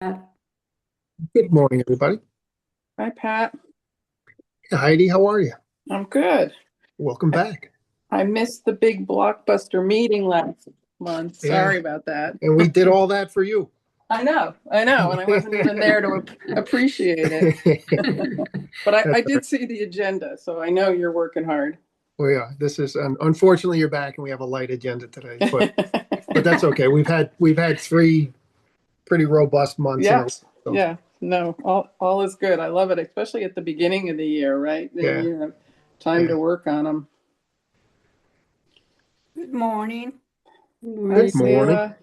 Good morning, everybody. Hi, Pat. Hey, Heidi, how are you? I'm good. Welcome I, back. I missed the big blockbuster meeting last month. Yeah, Sorry about that. and we did all that for you. I know, and I wasn't even there to appreciate it. But I That's all right. did see the agenda, so I know you're working hard. Well, yeah, this is unfortunately you're back, and we have a light agenda today, but that's okay. We've had three pretty robust months in a row. Yes, So, yeah, no, all is good. I love it, especially at the beginning of the year, right? Then yeah, you have time yeah. to work on them. Good morning. Hi, Good Miss, morning. Seela.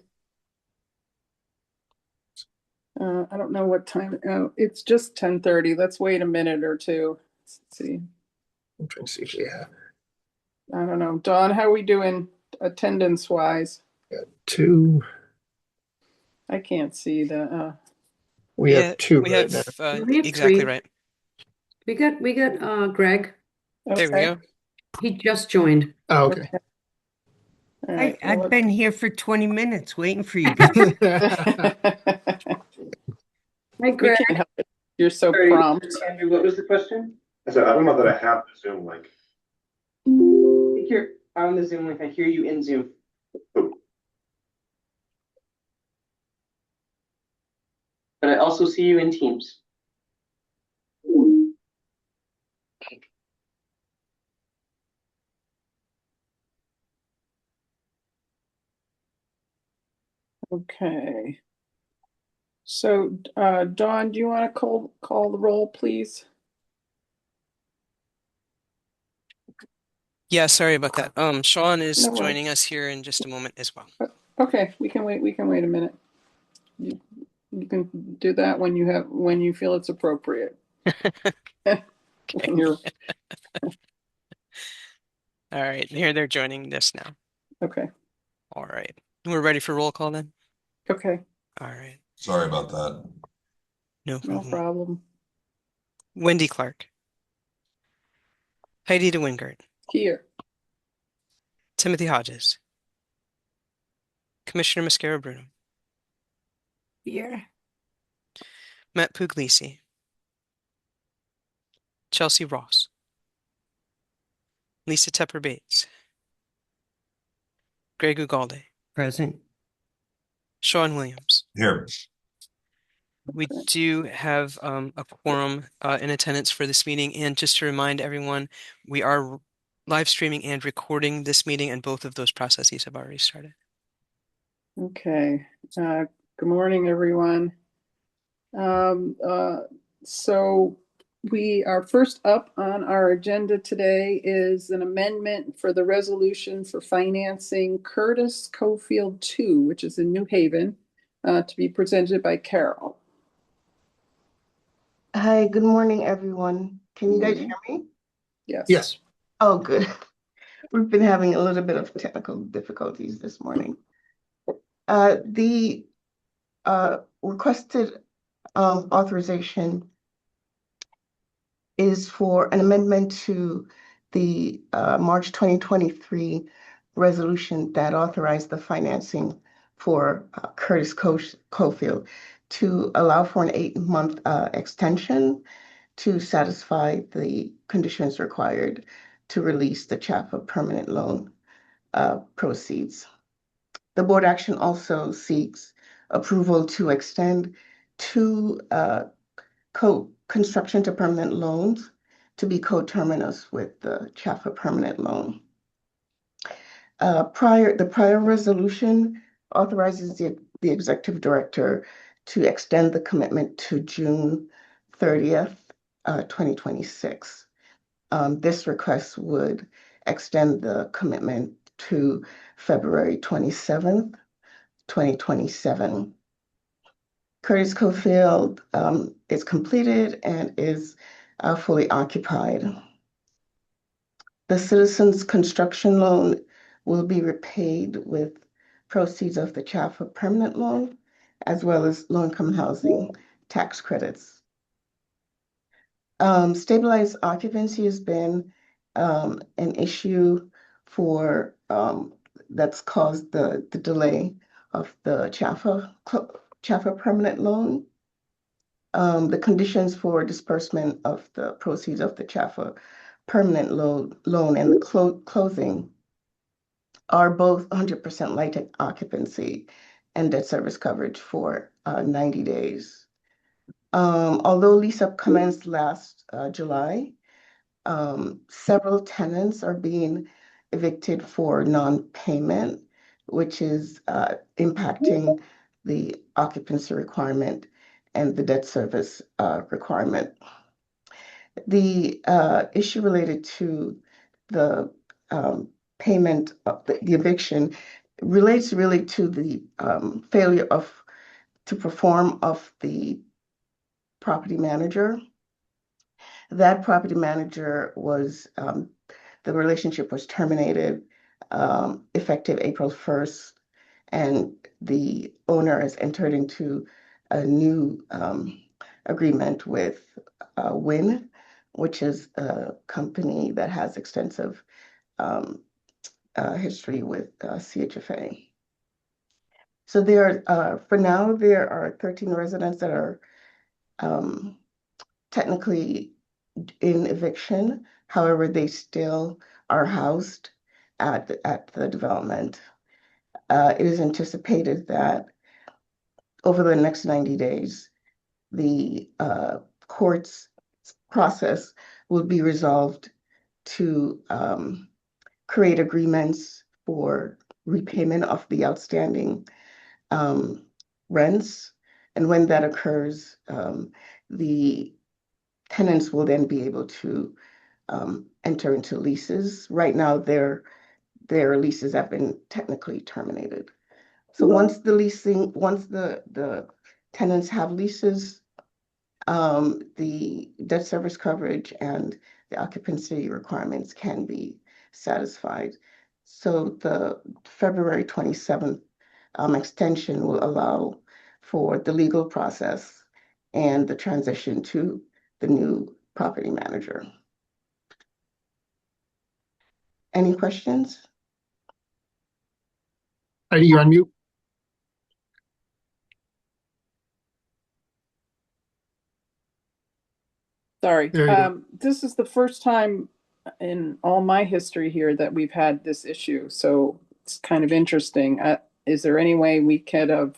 I don't know what time. Oh, it's just 10:30. Let's wait a minute or two. Let's see. I'm trying to see if we have I don't know. Dawn, how are we doing attendance wise? two. I can't see the We have Yeah, two we right now. have we have exactly three. right. We got Greg. There we okay. go. He just joined. Oh, okay. Okay. All I, right. I've Well, been here for 20 minutes waiting for you guys. Hi, we Greg. can't help it. You're so Sorry, prompt. Andrew, what was the question? I said, I don't know that I have the Zoom link. I think you're on the Zoom link. I hear you in Zoom. But I also see you in Teams. Okay. So, Dawn, do you want to call the roll, please? Yeah, sorry about that. Sean is No joining worries. us here in just a moment as well. Okay, we can wait. We can wait a minute. You, you can do that when you feel it's appropriate. Okay. When you're All right. Here they're joining us now. okay. All right. We're ready for roll call then? Okay, All right. Sorry about that. No no problem. problem. Wendy Clark, Heidi de Wingert, Here. Timothy Hodges, Commissioner Mascaro Bruno, Here. Matt Puglisi, Chelsea Ross, Lisa Tepper Bates, Greg Ugalde, Present. Sean Williams. Here, We Okay. do have a quorum in attendance for this meeting. And just to remind everyone, we are live streaming and recording this meeting, and both of those processes have already started. Okay. Good morning, everyone. Um, uh, so we are first up on our agenda today is an amendment for the resolution for financing Curtis Cofield 2, which is in New Haven, to be presented by Carol. Hi, good morning, everyone. Can you guys hear me? Yes. Yes. Oh, good. We've been having a little bit of technical difficulties this morning. The requested authorization is for an amendment to the March 2023 resolution that authorized the financing for Curtis Cofield to allow for an 8-month extension to satisfy the conditions required to release the CHFA permanent loan proceeds. The board action also seeks approval to extend two construction to permanent loans to be coterminous with the CHFA permanent loan. The prior resolution authorizes the executive director to extend the commitment to June 30th, 2026. This request would extend the commitment to February 27th, 2027. Curtis Cofield is completed and is fully occupied. The Citizens Construction Loan will be repaid with proceeds of the CHFA permanent loan, as well as low-income housing tax credits. Stabilized occupancy has been an issue for that's caused the delay of the CHFA CHFA permanent loan. The conditions for disbursement of the proceeds of the CHFA permanent loan and the closing are both 100% light occupancy and debt service coverage for 90 days. Although lease-up commenced last July, several tenants are being evicted for non-payment, which is impacting the occupancy requirement and the debt service requirement. The issue related to the payment of the eviction relates really to the failure to perform of the property manager. That property manager was, the relationship was terminated effective April 1st, and the owner has entered into a new agreement with WIN, which is a company that has extensive history with CHFA. So for now, there are 13 residents that are technically in eviction. However, they still are housed at the development. It is anticipated that over the next 90 days, the court's process will be resolved to create agreements for repayment of the outstanding rents. And when that occurs, the tenants will then be able to enter into leases. Right now, their leases have been technically terminated. So once the tenants have leases, the debt service coverage and the occupancy requirements can be satisfied. So the February 27th extension will allow for the legal process and the transition to the new property manager. Any questions? Heidi, you're on mute. Sorry. There you go. This is the first time in all my history here that we've had this issue, so it's kind of interesting. Is there any way we could have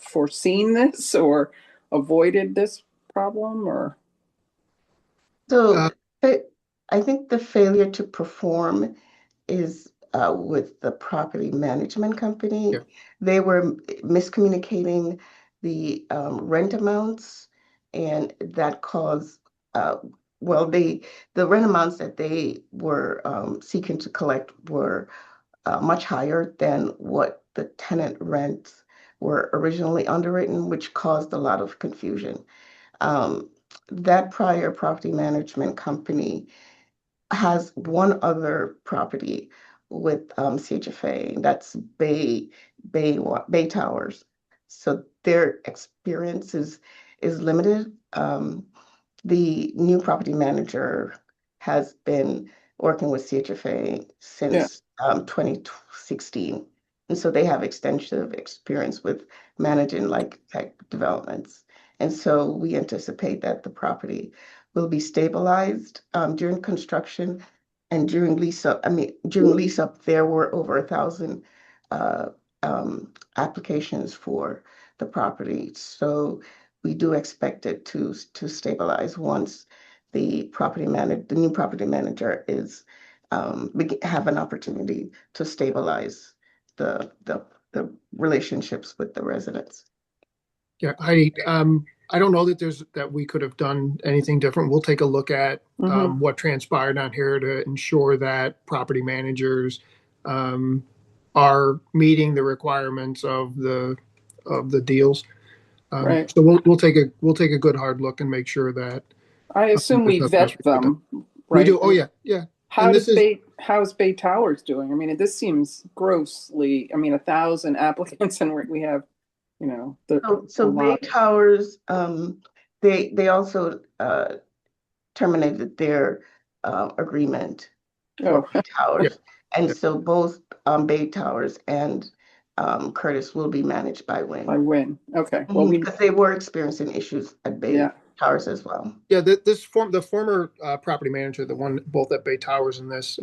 foreseen this or avoided this problem, or? So I think the failure to perform is with the property management company. Yeah. They were miscommunicating the rent amounts, and that caused, the rent amounts that they were seeking to collect were much higher than what the tenant rents were originally underwritten, which caused a lot of confusion. That prior property management company has one other property with CHFA, and that's Bay Towers. So their experience is limited. The new property manager has been working with CHFA since 2016. And so they have extensive experience with managing like tech developments. And so we anticipate that the property will be stabilized during construction and during lease up. During lease up, there were over 1,000 applications for the property. So we do expect it to stabilize once the new property manager is have an opportunity to stabilize the relationships with the residents. Yeah, I don't know that we could have done anything different. We'll take a look at what transpired on here to ensure that property managers are meeting the requirements of the deals. Right. So we'll take a good hard look and make sure that I assume we there's vet nothing them, we right? do. Oh yeah. How's Bay Towers doing? I mean, this seems grossly. I mean, 1,000 applicants, and we have, So Bay Towers, they also terminated their agreement for Bay Towers, and so both Bay Towers and Curtis will be managed by Wynn. By when? Okay, well, Because they were experiencing issues at Bay Yeah. Towers as well. Yeah, the former property manager, the one both at Bay Towers and this,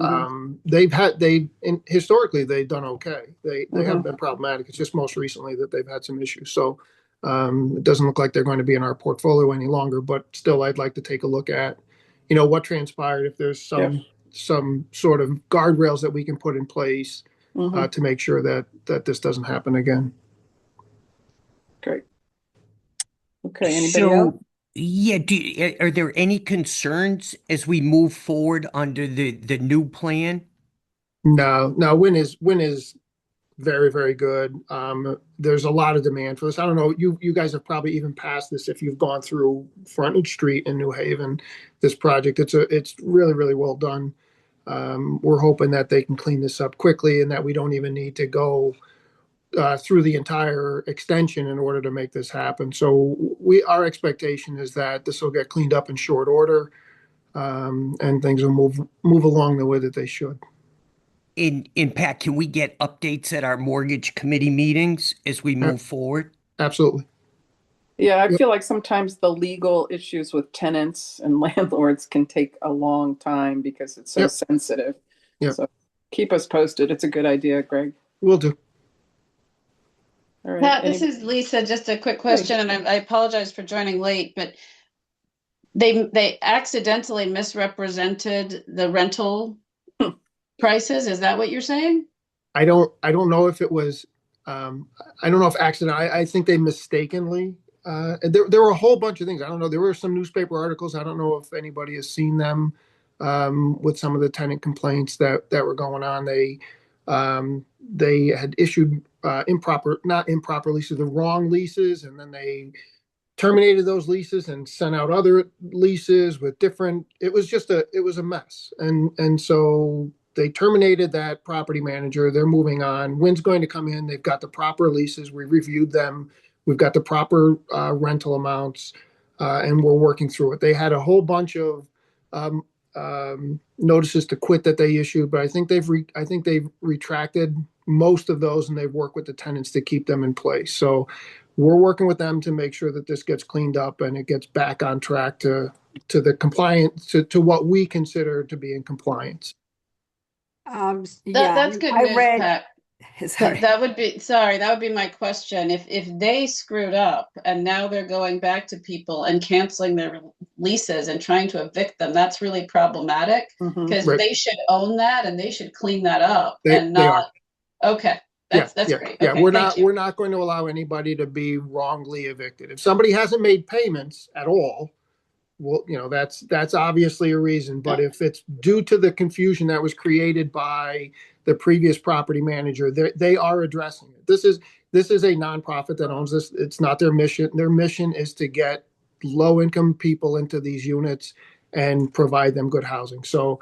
historically they've done okay. They haven't been problematic. It's just most recently that they've had some issues. So it doesn't look like they're going to be in our portfolio any longer. But still, I'd like to take a look at, what transpired. If there's some sort of guardrails that we can put in place to make sure that this doesn't happen again. Great. Okay, anybody else? Yeah, are there any concerns as we move forward under the new plan? No, Win is very, very good. There's a lot of demand for this. I don't know, you guys have probably even passed this if you've gone through Frontage Street in New Haven, this project. It's really, really well done. We're hoping that they can clean this up quickly and that we don't even need to go through the entire extension in order to make this happen. So our expectation is that this will get cleaned up in short order, and things will move along the way that they should. In Pat, can we get updates at our mortgage committee meetings as we move forward? Absolutely. Yeah, I feel like sometimes the legal issues with tenants and landlords can take a long time because it's so sensitive. Yep. So keep us posted. It's a good idea, Greg. Will do. All right. Pat, this is Lisa. Just a quick question, and I apologize for joining late, but they accidentally misrepresented the rental prices. Is that what you're saying? I don't know if it was, I don't know if accident. I think they mistakenly. There were a whole bunch of things. I don't know. There were some newspaper articles. I don't know if anybody has seen them with some of the tenant complaints that were going on. They had issued not improper leases, the wrong leases, and then they terminated those leases and sent out other leases with different. It was a mess, and so they terminated that property manager. They're moving on. Wynn's going to come in. They've got the proper leases. We reviewed them. We've got the proper rental amounts, and we're working through it. They had a whole bunch of notices to quit that they issued, but I think they've retracted most of those, and they've worked with the tenants to keep them in place. So we're working with them to make sure that this gets cleaned up and it gets back on track to the compliance to what we consider to be in compliance. That's good news, Pat. Sorry. That would be my question. If they screwed up and now they're going back to people and canceling their leases and trying to evict them, that's really problematic because Right. they should own that and they should clean that up They not. are. Okay. That's Yeah. great. Yeah, Okay, we're not going to allow anybody to be wrongly evicted. If somebody hasn't made payments at all, well, that's obviously a reason. But if it's due to the confusion that was created by the previous property manager, they are addressing it. This is a nonprofit that owns this. It's not their mission. Their mission is to get low-income people into these units and provide them good housing. So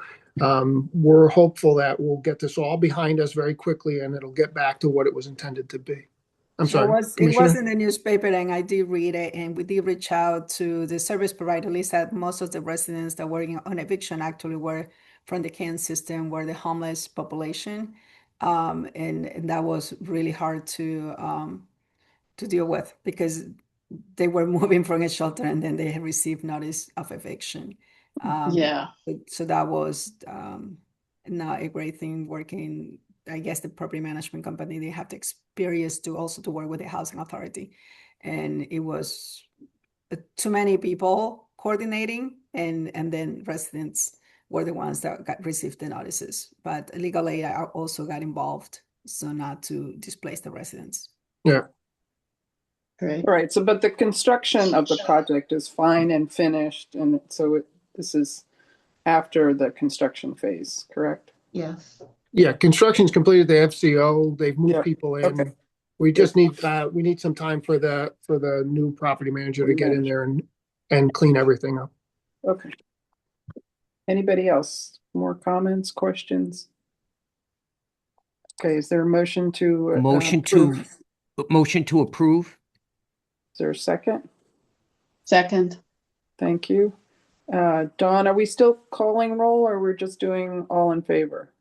we're hopeful that we'll get this all behind us very quickly and it'll get back to what it was intended to be. I'm sorry, It was in the newspaper, and I did read it, and we did reach out to the service provider. At least that most of the residents that were on eviction actually were from the CAN system, were the homeless population, and that was really hard to deal with because they were moving from a shelter and then they had received notice of eviction. So that was not a great thing working. I guess the property management company, they have the experience to work with the housing authority. And it was too many people coordinating and then residents were the ones that received the notices. But legal aid also got involved so not to displace the residents. Yeah. Great. Right. So, but the construction of the project is fine and finished. And so this is after the construction phase, correct? Yes. Yeah, construction's completed. The FCO, they've moved people in. Okay. We just need some time for the new property manager to get in there and clean everything up. Okay. Anybody else? More comments, questions? Okay, is there a motion to Motion to approve? Is there a second? Second. Thank you. Dawn, are we still calling roll or we're just doing all in favor?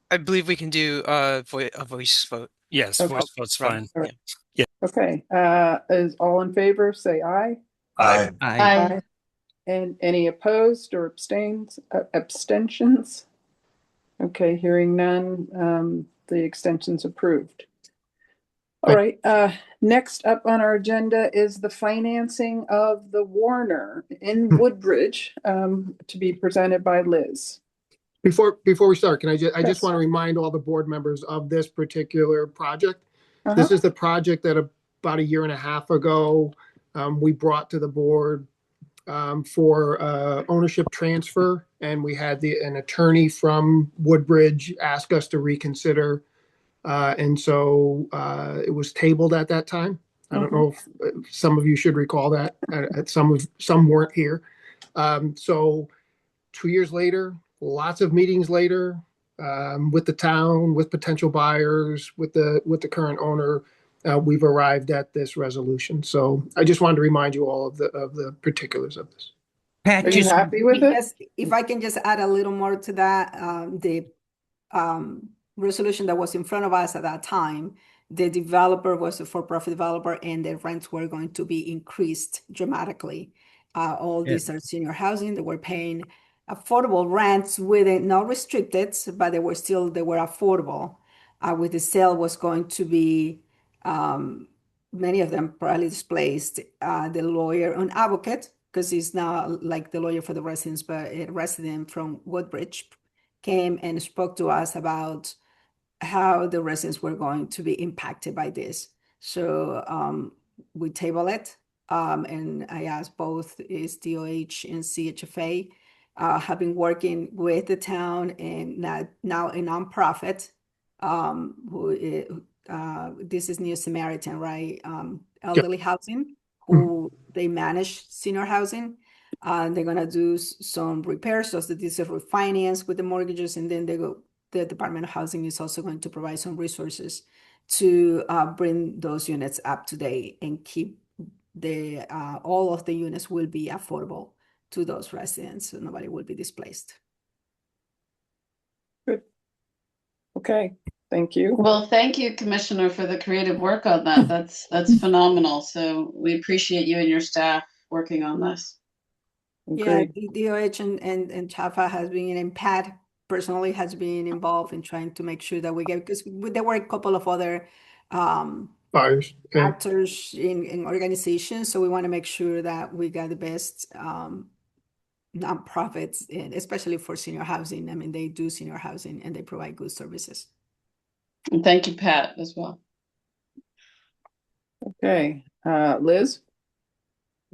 I believe we can do a voice vote. Yes, Okay. vote's Right. fine. All right. Yeah. Okay, is all in favor, say aye. Aye. I, And any opposed or abstentions? Okay, hearing none, the extension's approved. All right, next up on our agenda is the financing of the Warner in Woodbridge, to be presented by Liz. Before we start, I just Yes. want to remind all the board members of this particular project. Uh-huh. This is the project that about a year and a half ago, we brought to the board for ownership transfer, and we had an attorney from Woodbridge ask us to reconsider, and so it was tabled at that time. I don't know if some of you should recall that. Some weren't here. So 2 years later, lots of meetings later, with the town, with potential buyers, with the current owner, we've arrived at this resolution. So I just wanted to remind you all of the particulars of this. Are Pat, you just happy with it? yes, if I can just add a little more to that, the resolution that was in front of us at that time, the developer was a for-profit developer and the rents were going to be increased dramatically. All these are senior housing. They were paying affordable rents with it, not restricted, but they were affordable. With the sale was going to be many of them probably displaced. The lawyer, an advocate, because he's not like the lawyer for the residents, but a resident from Woodbridge, came and spoke to us about how the residents were going to be impacted by this. So we table it, and I asked both is DOH and CHFA have been working with the town and now a nonprofit. This is New Samaritan, right? Elderly housing, who they manage senior housing. They're gonna do some repairs, so that this is refinance with the mortgages, and then the Department of Housing is also going to provide some resources to bring those units up to date and keep all of the units will be affordable to those residents, so nobody will be displaced. Good. Okay, thank you. Well, thank you, Commissioner, for the creative work on that. That's phenomenal. So we appreciate you and your staff working on this. Yeah, the DOH and CHFA has been, and Pat personally has been involved in trying to make sure that we get, because there were a couple of other Buyers. Yeah. actors in organizations, so we want to make sure that we got the best nonprofits, and especially for senior housing. I mean, they do senior housing and they provide good services. And thank you, Pat, as well. Okay, Liz?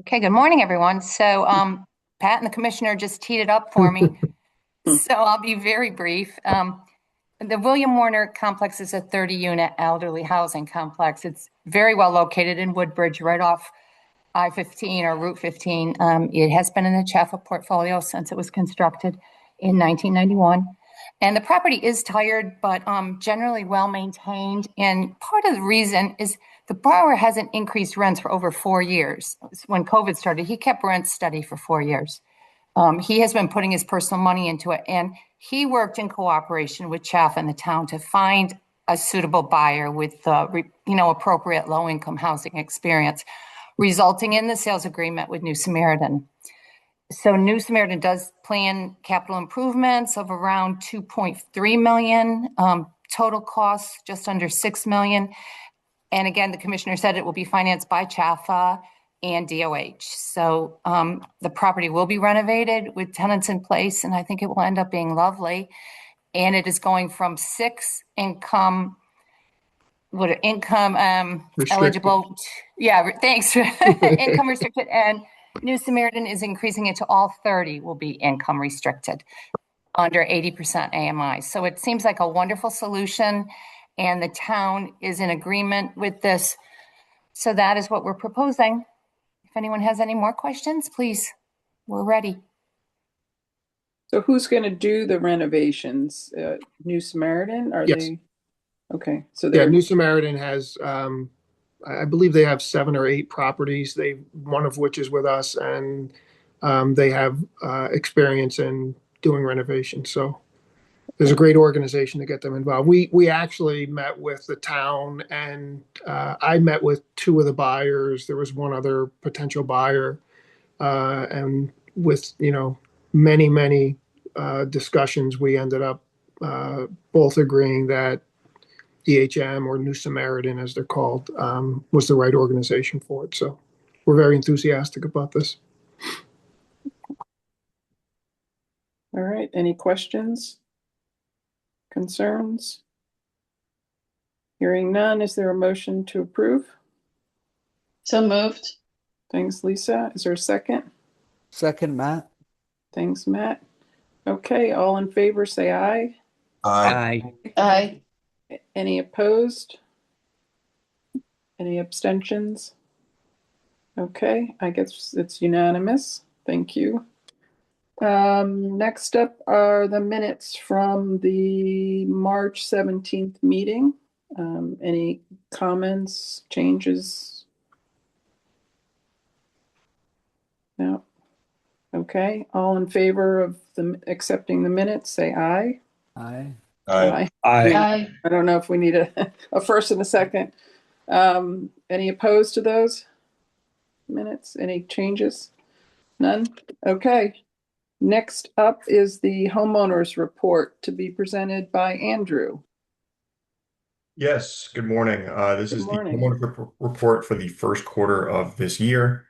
Okay, good morning, everyone. So Pat and the commissioner just teed it up for me. So I'll be very brief. The William Warner complex is a 30-unit elderly housing complex. It's very well located in Woodbridge, right off I-15 or Route 15. It has been in the CHFA portfolio since it was constructed in 1991. And the property is tired, but generally well maintained. And part of the reason is the borrower hasn't increased rents for over 4 years. When COVID started, he kept rents steady for 4 years. He has been putting his personal money into it, and he worked in cooperation with CHFA and the town to find a suitable buyer with appropriate low-income housing experience, resulting in the sales agreement with New Samaritan. So New Samaritan does plan capital improvements of around $2.3 million, total costs just under $6 million. And again, the commissioner said it will be financed by CHFA and DOH. So the property will be renovated with tenants in place, and I think it will end up being lovely. And it is going from 6 income eligible. Yeah, thanks. Income restricted, and New Samaritan is increasing it to all 30 will be income restricted under 80% AMI. So it seems like a wonderful solution, and the town is in agreement with this. So that is what we're proposing. If anyone has any more questions, please, we're ready. So who's going to do the renovations? New Samaritan? Are Yes. they? Okay, so Yeah, they're New Samaritan has, I believe they have 7 or 8 properties. One of which is with us, and they have experience in doing renovations. So there's a great organization to get them involved. We actually met with the town, and I met with two of the buyers. There was one other potential buyer, and with many discussions, we ended up both agreeing that EHM, or New Samaritan as they're called, was the right organization for it. So we're very enthusiastic about this. All right, any questions? Concerns? Hearing none, is there a motion to approve? So moved. Thanks, Lisa. Is there a second? Second, Matt. Thanks, Matt. Okay, all in favor, say aye. Aye. Aye. Any opposed? Any abstentions? Okay, I guess it's unanimous. Thank you. Next up are the minutes from the March 17th meeting. Any comments, changes? No. Okay, all in favor of accepting the minutes, say aye. Aye. Aye. Aye. I don't know if we need a first and a second. Any opposed to those minutes? Any changes? None? Okay. Next up is the homeowners report to be presented by Andrew. Yes, good morning. This Good is the morning. homeowner report for the first quarter of this year.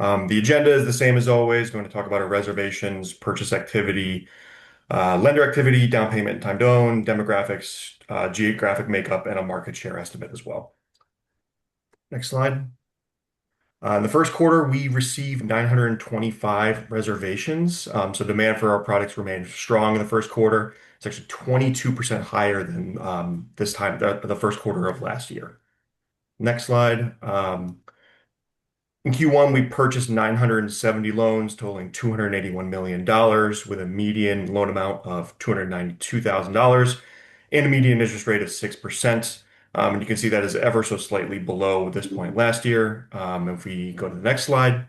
The agenda is the same as always. Going to talk about our reservations, purchase activity, lender activity, down payment and time to own, demographics, geographic makeup, and a market share estimate as well. Next slide. In the first quarter, we received 925 reservations. So demand for our products remained strong in the first quarter. It's actually 22% higher than this time, the first quarter of last year. Next slide. In Q1, we purchased 970 loans totaling $281 million with a median loan amount of $292,000 and a median interest rate of 6%. And you can see that is ever so slightly below this point last year. If we go to the next slide,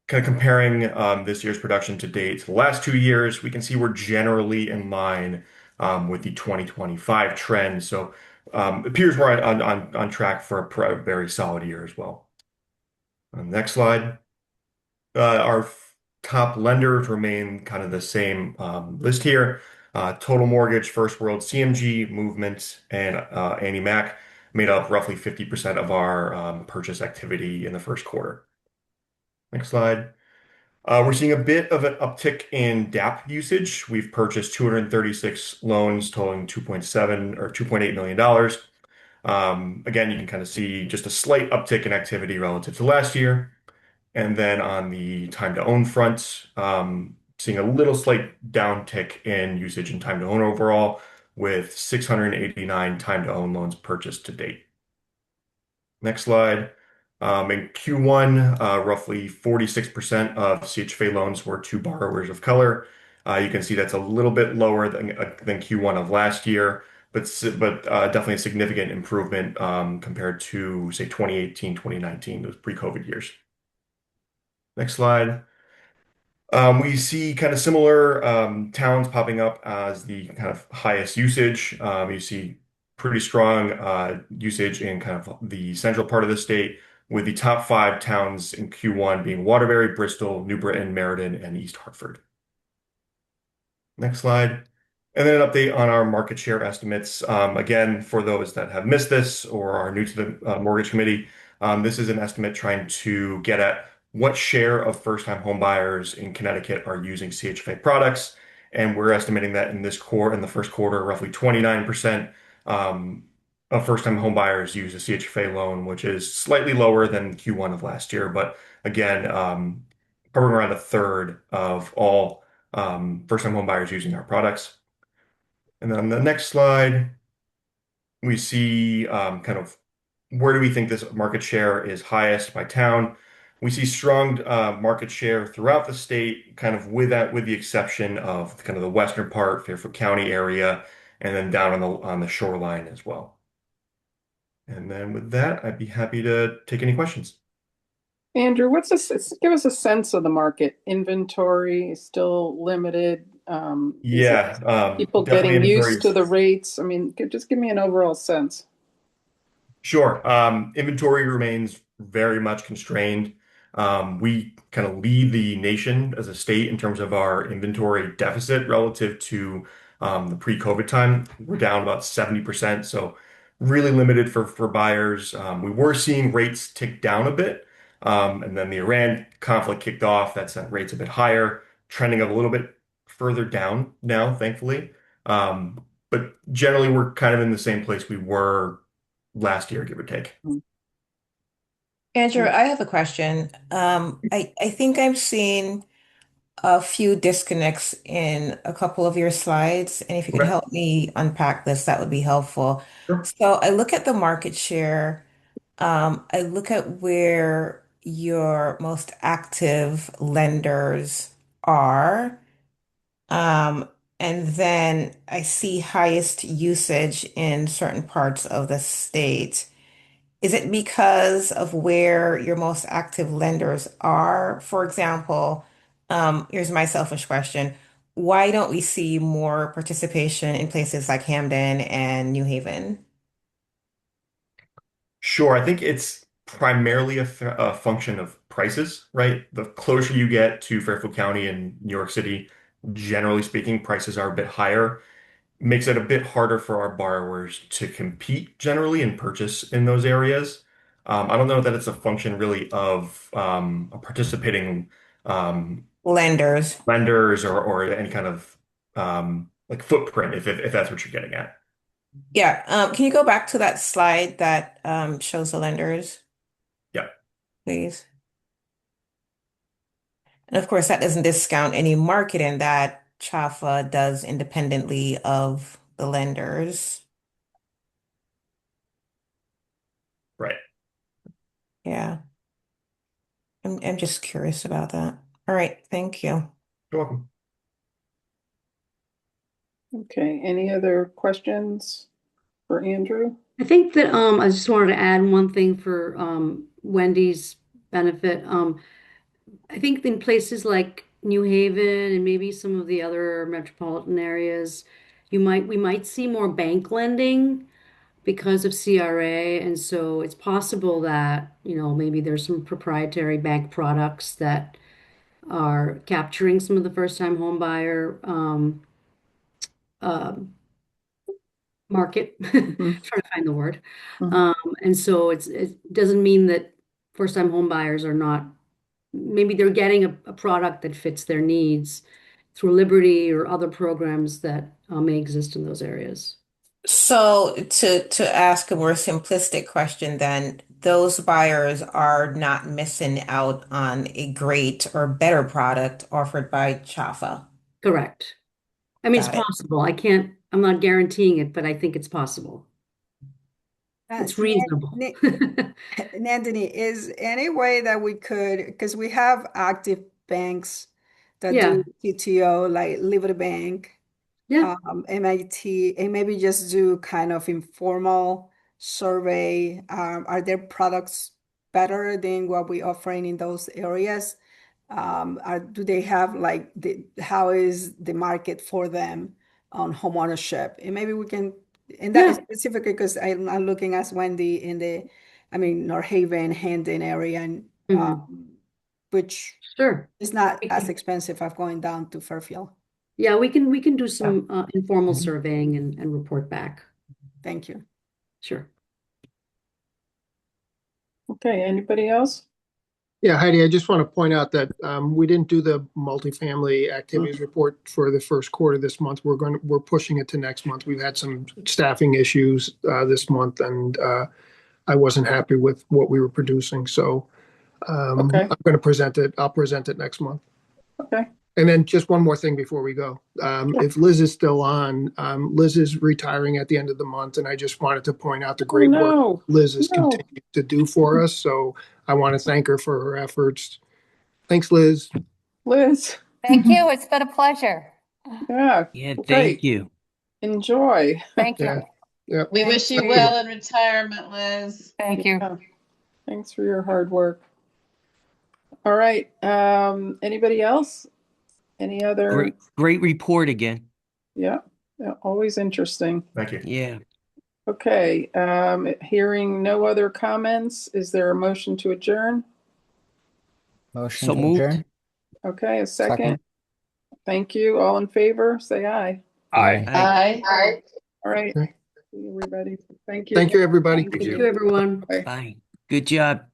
kind of comparing this year's production to date to the last 2 years, we can see we're generally in line with the 2025 trend. So it appears we're on track for a very solid year as well. Next slide. Our top lenders remain kind of the same list here. Total Mortgage, First World, CMG, Movement, and Annie Mac made up roughly 50% of our purchase activity in the first quarter. Next slide. We're seeing a bit of an uptick in DAP usage. We've purchased 236 loans totaling $2.7 or $2.8 million. Again, you can kind of see just a slight uptick in activity relative to last year. And then on the time to own front, seeing a little slight downtick in usage and time to own overall, with 689 time to own loans purchased to date. Next slide. In Q1, roughly 46% of CHFA loans were to borrowers of color. You can see that's a little bit lower than Q1 of last year, but definitely a significant improvement compared to, say, 2018, 2019, those pre-COVID years. Next slide. We see kind of similar towns popping up as the kind of highest usage. You see pretty strong usage in kind of the central part of the state, with the top 5 towns in Q1 being Waterbury, Bristol, New Britain, Meriden, and East Hartford. Next slide. And then an update on our market share estimates. Again, for those that have missed this or are new to the mortgage committee, this is an estimate trying to get at what share of first-time home buyers in Connecticut are using CHFA products. And we're estimating that in the first quarter, roughly 29% of first-time home buyers use a CHFA loan, which is slightly lower than Q1 of last year. But again, probably around a third of all first-time home buyers using our products. And then on the next slide, we see kind of where do we think this market share is highest by town. We see strong market share throughout the state, kind of with the exception of kind of the western part, Fairfield County area, and then down on the shoreline as well. And then with that, I'd be happy to take any questions. Andrew, give us a sense of the market. Inventory is still limited. Is it people definitely getting used inventories. to the rates? I mean, just give me an overall sense. Sure. Inventory remains very much constrained. We kind of lead the nation as a state in terms of our inventory deficit relative to the pre-COVID time. We're down about 70%, so really limited for buyers. We were seeing rates tick down a bit, and then the Iran conflict kicked off. That sent rates a bit higher, trending a little bit further down now, thankfully. But generally, we're kind of in the same place we were last year, give or take. Andrew, I have a question. I think I've seen a few disconnects in a couple of your slides, and if you could Okay. help me unpack this, that would be helpful. Sure. So I look at the market share, I look at where your most active lenders are, um, and then I see highest usage in certain parts of the state. Is it because of where your most active lenders are? For example, here's my selfish question. Why don't we see more participation in places like Hamden and New Haven? Sure. I think it's primarily a function of prices, right? The closer you get to Fairfield County and New York City, generally speaking, prices are a bit higher. Makes it a bit harder for our borrowers to compete generally and purchase in those areas. I don't know that it's a function really of a participating Lenders. lenders or any kind of like footprint, if that's what you're getting at. Yeah. Can you go back to that slide that shows the lenders, Yeah. please? And of course, that doesn't discount any marketing that CHFA does independently of the lenders. Right. Yeah. I'm just curious about that. All right. Thank you. You're welcome. Okay, any other questions for Andrew? I think that I just wanted to add one thing for Wendy's benefit. I think in places like New Haven and maybe some of the other metropolitan areas, we might see more bank lending because of CRA, and so it's possible that, maybe there's some proprietary bank products that are capturing some of the first-time home buyer um, market. Trying to find the word. And so it doesn't mean that first-time home buyers are not, maybe they're getting a product that fits their needs through Liberty or other programs that may exist in those areas. So to ask a more simplistic question, then those buyers are not missing out on a great or better product offered by CHFA. Correct. I mean, it's Got it. possible. I'm not guaranteeing it, but I think it's possible. It's reasonable. Nandini, is any way that we could, because we have active banks that Yeah. do PTO, like Liberty Bank, Yeah. MIT, and maybe just do kind of informal survey. Are their products better than what we're offering in those areas? Do they have like how is the market for them on homeownership? And maybe we can, and that is Yeah. specifically because I'm looking as Wendy in North Haven, Hamden area, and which Sure. is not as expensive as going down to Fairfield. Yeah, we can do some informal surveying and report back. Thank you. Sure. Okay, anybody else? Yeah, Heidi, I just want to point out that we didn't do the multifamily activities report for the first quarter this month. We're pushing it to next month. We've had some staffing issues this month, and I wasn't happy with what we were producing. So Okay. I'm going to present it. I'll present it next month. Okay. And then just one more thing before we go. If Liz is still on, Liz is retiring at the end of the month, and I just wanted to point out the great work Liz has continued to do for us. So I want to thank her for her efforts. Thanks, Liz. Liz. Thank you. It's been a pleasure. Yeah. Yeah, Great. thank you. Enjoy. Thank you. Yeah. We wish you well in retirement, Liz. Thank you. Yeah. Thanks for your hard work. All right. Anybody else? Any other? Great report again. Yeah, always interesting. Thank you. Yeah. Okay, hearing no other comments, is there a motion to adjourn? Motion So to moved. adjourn. Okay, a second. Second. Thank you. All in favor, say aye. Aye. Aye. All right, Okay. everybody. Thank you. Thank you, everybody. Thank you, everyone. Bye. Bye. Good job.